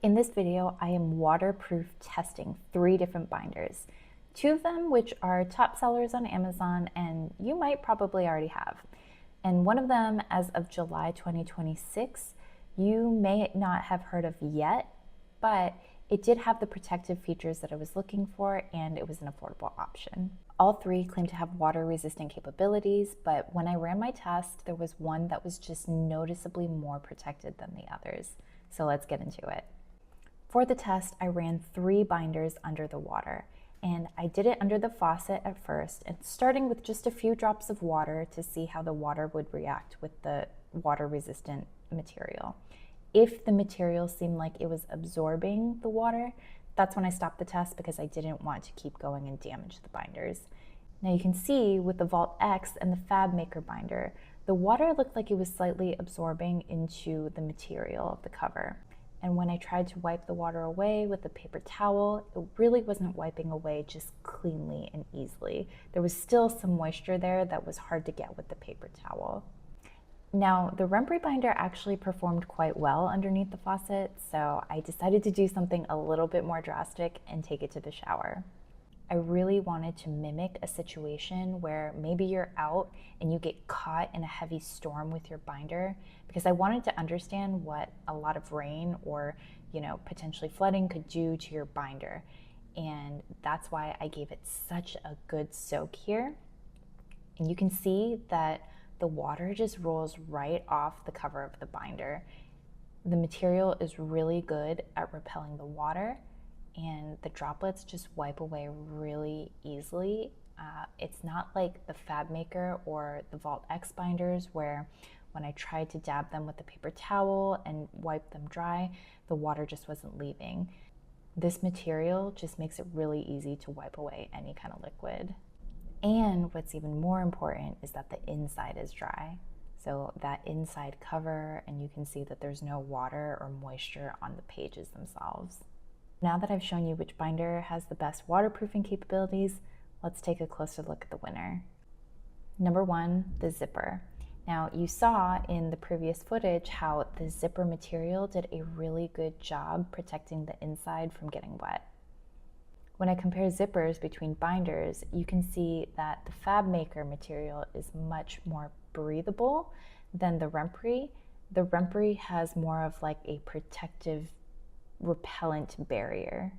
In this video, I am waterproof testing 3 different binders. 2 of them which are top sellers on Amazon and you might probably already have. And one of them, as of July 2026, you may not have heard of yet, but it did have the protective features that I was looking for and it was an affordable option. All 3 claim to have water resistant capabilities, but when I ran my test, there was one that was just noticeably more protected than the others. So let's get into it. For the test, I ran 3 binders under the water, and I did it under the faucet at first, and starting with just a few drops of water to see how the water would react with the water-resistant material. If the material seemed like it was absorbing the water, that's when I stopped the test because I didn't want to keep going and damage the binders. Now you can see with the Vault X and the Fab Maker binder, the water looked like it was slightly absorbing into the material of the cover. And when I tried to wipe the water away with a paper towel, it really wasn't wiping away just cleanly and easily. There was still some moisture there that was hard to get with the paper towel. Now, the Rempri binder actually performed quite well underneath the faucet, so I decided to do something a little bit more drastic and take it to the shower. I really wanted to mimic a situation where maybe you're out and you get caught in a heavy storm with your binder, because I wanted to understand what a lot of rain or, potentially flooding could do to your binder. And that's why I gave it such a good soak here. And you can see that the water just rolls right off the cover of the binder. The material is really good at repelling the water, and the droplets just wipe away really easily. It's not like the Fab Maker or the Vault X binders where when I tried to dab them with the paper towel and wipe them dry, the water just wasn't leaving. This material just makes it really easy to wipe away any kind of liquid. And what's even more important is that the inside is dry. So that inside cover, and you can see that there's no water or moisture on the pages themselves. Now that I've shown you which binder has the best waterproofing capabilities, let's take a closer look at the winner. Number 1, the zipper. Now you saw in the previous footage how the zipper material did a really good job protecting the inside from getting wet. When I compare zippers between binders, you can see that the Fab Maker material is much more breathable than the Rempri. The Rempri has more of like a protective repellent barrier.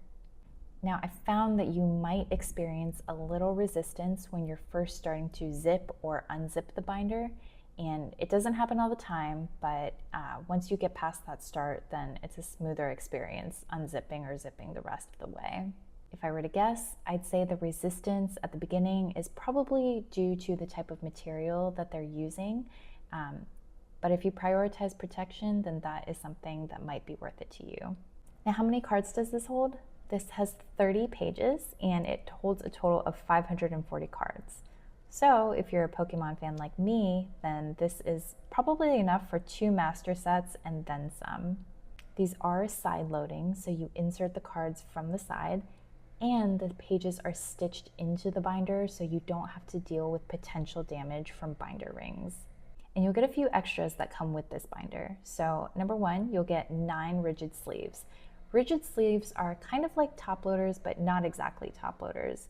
Now, I found that you might experience a little resistance when you're first starting to zip or unzip the binder, and it doesn't happen all the time, but once you get past that start, then it's a smoother experience unzipping or zipping the rest of the way. If I were to guess, I'd say the resistance at the beginning is probably due to the type of material that they're using, but if you prioritize protection, then that is something that might be worth it to you. Now, how many cards does this hold? This has 30 pages and it holds a total of 540 cards. So if you're a Pokemon fan like me, then this is probably enough for 2 master sets and then some. These are side loading, so you insert the cards from the side, and the pages are stitched into the binder so you don't have to deal with potential damage from binder rings. And you'll get a few extras that come with this binder. So number 1, you'll get 9 rigid sleeves. Rigid sleeves are kind of like top loaders, but not exactly top loaders,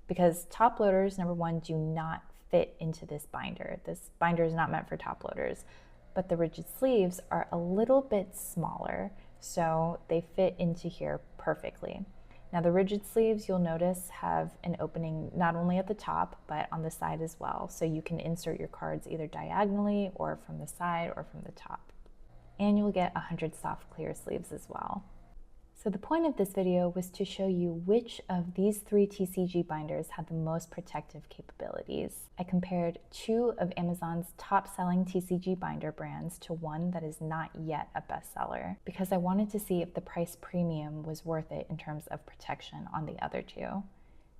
because top loaders, number 1, do not fit into this binder. This binder is not meant for top loaders, but the rigid sleeves are a little bit smaller, so they fit into here perfectly. Now the rigid sleeves, you'll notice, have an opening not only at the top, but on the side as well, so you can insert your cards either diagonally or from the side or from the top. And you'll get 100 soft clear sleeves as well. So the point of this video was to show you which of these 3 TCG binders had the most protective capabilities. I compared 2 of Amazon's top-selling TCG binder brands to one that is not yet a bestseller, because I wanted to see if the price premium was worth it in terms of protection on the other 2.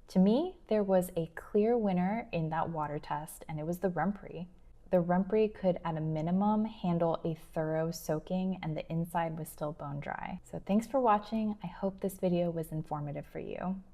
To me, there was a clear winner in that water test, and it was the Rempri. The Rempri could, at a minimum, handle a thorough soaking, and the inside was still bone dry. So thanks for watching. I hope this video was informative for you.